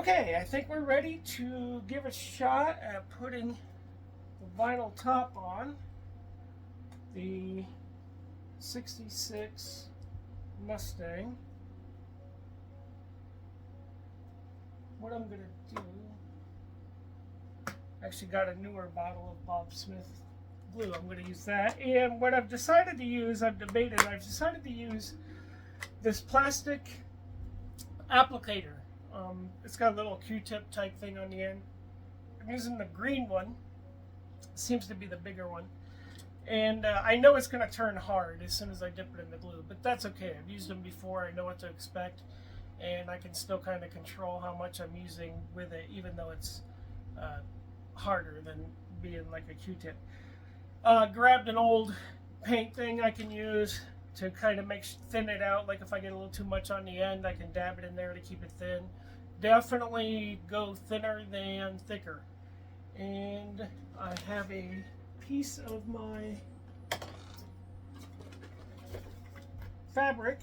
Okay, I think we're ready to give a shot at putting the vinyl top on the 66 Mustang. What I'm going to do, I actually got a newer bottle of Bob Smith glue. I'm going to use that. And what I've decided to use, I've decided to use this plastic applicator. It's got a little Q-tip type thing on the end. I'm using the green one. It seems to be the bigger one. And I know it's going to turn hard as soon as I dip it in the glue, but that's okay. I've used them before. I know what to expect. And I can still kind of control how much I'm using with it, even though it's harder than being like a Q-tip. Grabbed an old paint thing I can use to kind of thin it out. Like if I get a little too much on the end, I can dab it in there to keep it thin. Definitely go thinner than thicker. And I have a piece of my fabric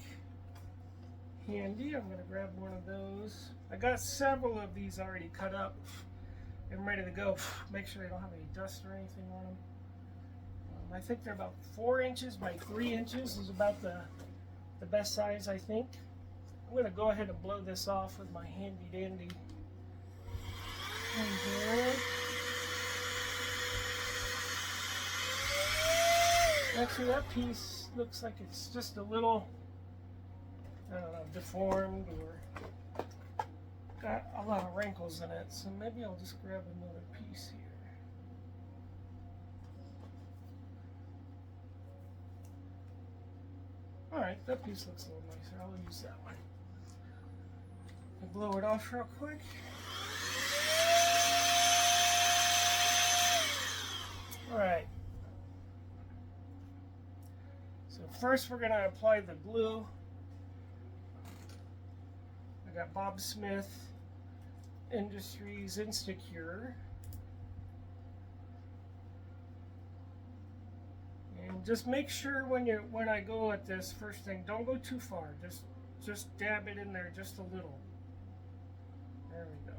handy. I'm going to grab one of those. I got several of these already cut up and ready to go. Make sure they don't have any dust or anything on them. I think they're about 4 inches by 3 inches is about the best size, I think. I'm going to go ahead and blow this off with my handy dandy. Actually, that piece looks like it's just a little, I don't know, deformed or got a lot of wrinkles in it. So maybe I'll just grab another piece here. Alright, that piece looks a little nicer. I'll use that one. I'll blow it off real quick. Alright. So first we're going to apply the glue. I got Bob Smith Industries Instacure. And just make sure when I go at this first thing, don't go too far. Just dab it in there just a little. There we go.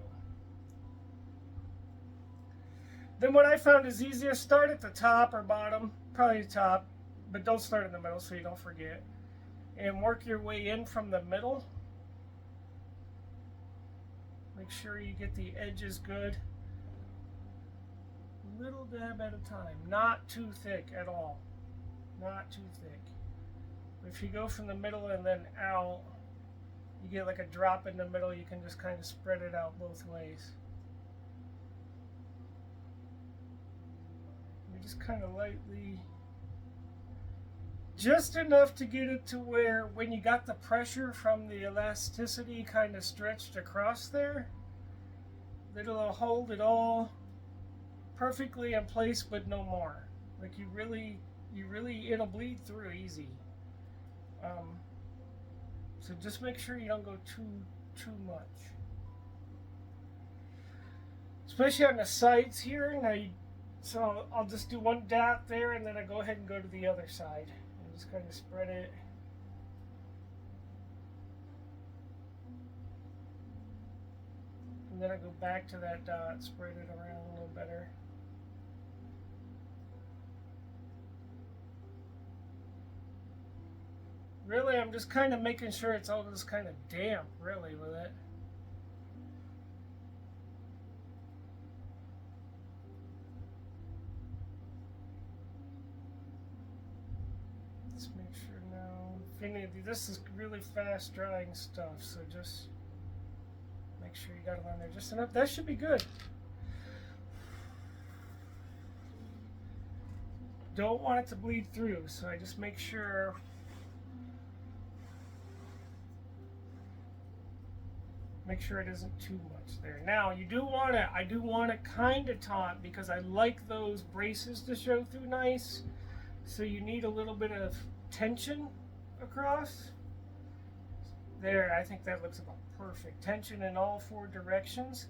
Then what I found is easiest, start at the top or bottom, probably the top, but don't start in the middle so you don't forget. And work your way in from the middle. Make sure you get the edges good. Little dab at a time, not too thick at all. Not too thick. If you go from the middle and then out, you get like a drop in the middle, you can just kind of spread it out both ways. You just kind of lightly, just enough to get it to where when you got the pressure from the elasticity kind of stretched across there, that it'll hold it all perfectly in place, but no more. Like you really, it'll bleed through easy. So just make sure you don't go too much, especially on the sides here. Now, so I'll just do one dot there, and then I go ahead and go to the other side and just kind of spread it. And then I go back to that dot, spread it around a little better. Really, I'm just kind of making sure it's all just kind of damp, really, with it. Let's make sure now. If any of this is really fast drying stuff, so just make sure you got it on there just enough. That should be good. Don't want it to bleed through, so I just make sure. Make sure it isn't too much there. Now you do want it. I do want it kind of taut because I like those braces to show through nice. So you need a little bit of tension across. There, I think that looks about perfect. Tension in all 4 directions.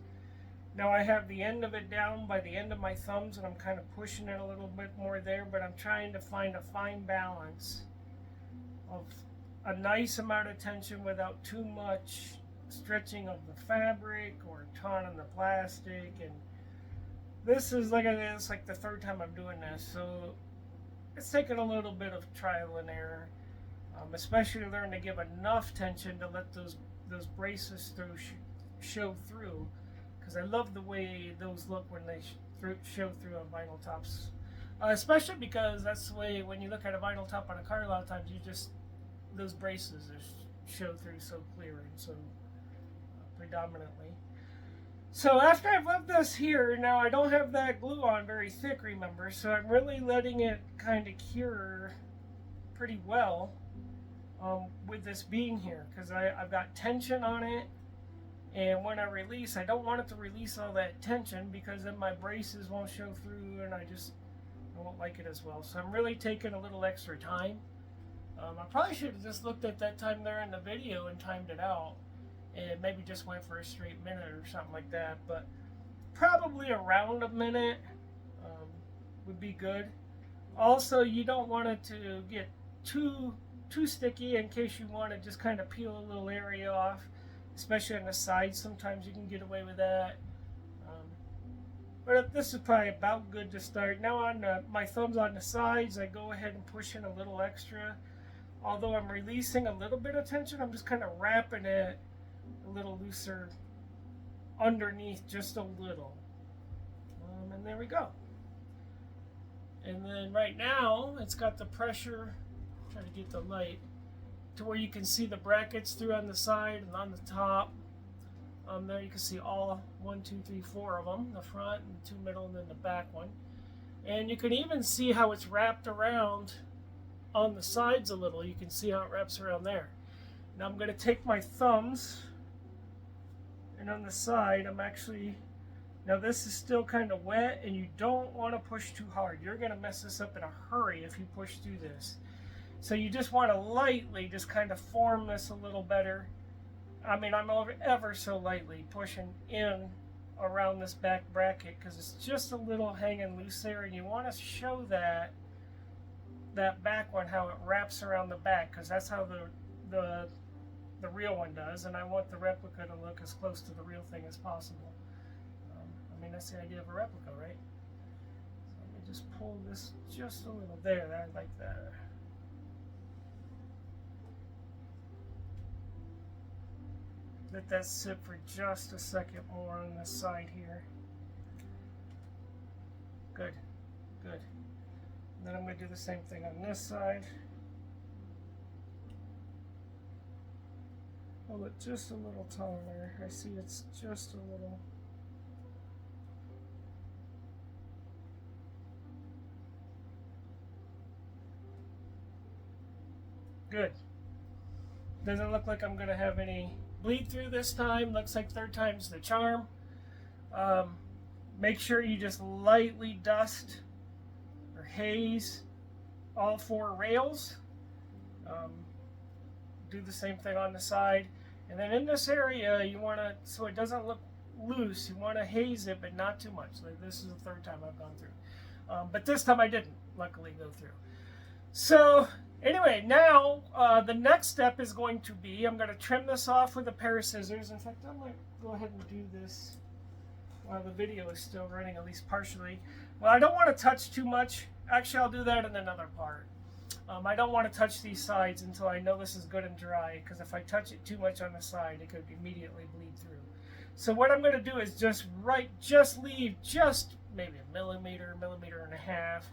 Now I have the end of it down by the end of my thumbs, and I'm kind of pushing it a little bit more there. But I'm trying to find a fine balance of a nice amount of tension without too much stretching of the fabric or torn on the plastic. And this is like it's like the third time I'm doing this, so it's taken a little bit of trial and error, especially to learn to give enough tension to let those braces show through, because I love the way those look when they show through on vinyl tops, especially because that's the way when you look at a vinyl top on a car, a lot of times those braces show through so clear and so predominantly. So after I've left this here, now I don't have that glue on very thick, remember, so I'm really letting it kind of cure pretty well with this being here, because I've got tension on it, and when I release, I don't want it to release all that tension, because then my braces won't show through and I won't like it as well. So I'm really taking a little extra time. I probably should have just looked at that time there in the video and timed it out, and maybe just went for a straight minute or something like that, but probably around a minute would be good. Also, you don't want it to get too sticky, in case you want to just kind of peel a little area off, especially on the sides. Sometimes you can get away with that, but this is probably about good to start. Now on my thumbs on the sides, I go ahead and push in a little extra. Although I'm releasing a little bit of tension, I'm just kind of wrapping it a little looser underneath, just a little, and there we go. And then right now it's got the pressure, try to get the light to where you can see the brackets through on the side and on the top. There you can see all 1, 2, 3, 4 of them, the front and 2 middle and then the back one. And you can even see how it's wrapped around on the sides a little. You can see how it wraps around there. Now I'm going to take my thumbs, and on the side now this is still kind of wet, and you don't want to push too hard. You're going to mess this up in a hurry if you push through this. So you just want to lightly just kind of form this a little better. I mean, I'm ever so lightly pushing in around this back bracket, because it's just a little hanging loose there, and you want to show that back one, how it wraps around the back, because that's how the real one does, and I want the replica to look as close to the real thing as possible. I mean, that's the idea of a replica, right? So let me just pull this just a little there. I like that. Let that sit for just a second more on this side here. Good, good. And then I'm going to do the same thing on this side. Hold it just a little taller. I see it's just a little. Good. Doesn't look like I'm going to have any bleed through this time. Looks like third time's the charm. Make sure you just lightly dust or haze all 4 rails. Do the same thing on the side. And then in this area, you want to, so it doesn't look loose, you want to haze it, but not too much. Like this is the third time I've gone through. But this time I didn't, luckily, go through. So anyway, now the next step is going to be, I'm going to trim this off with a pair of scissors. In fact, I might go ahead and do this while the video is still running, at least partially. Well, I don't want to touch too much. Actually, I'll do that in another part. I don't want to touch these sides until I know this is good and dry, because if I touch it too much on the side, it could immediately bleed through. So what I'm going to do is just leave just maybe a millimeter and a half,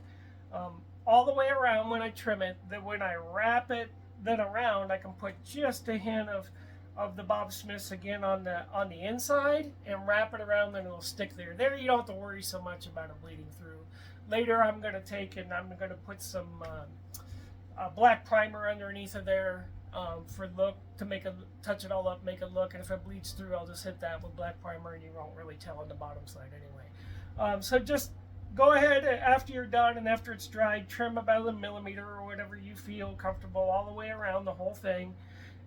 all the way around when I trim it. Then when I wrap it then around, I can put just a hint of the Bob Smiths again on the inside and wrap it around, then it'll stick there. There you don't have to worry so much about it bleeding through. Later I'm going to take and I'm going to put some black primer underneath of there for look, to touch it all up, make it look, and if it bleeds through, I'll just hit that with black primer and you won't really tell on the bottom side anyway. So just go ahead after you're done and after it's dried, trim about a millimeter or whatever you feel comfortable all the way around the whole thing,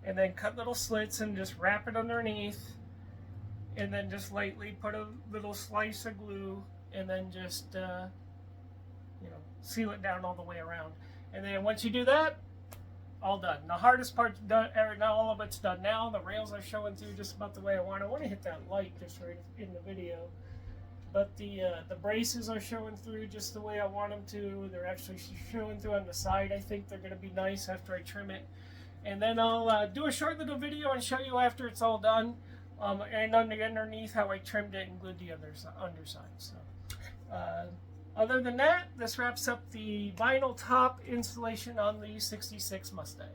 and then cut little slits and just wrap it underneath, and then just lightly put a little slice of glue, and then just seal it down all the way around. And then once you do that, all done. The hardest part's done, now all of it's done now. The rails are showing through just about the way I want. I want to hit that light just right in the video. But the braces are showing through just the way I want them to. They're actually showing through on the side. I think they're going to be nice after I trim it. And then I'll do a short little video and show you after it's all done. And underneath how I trimmed it and glued the underside. So, other than that, this wraps up the vinyl top installation on the '66 Mustang.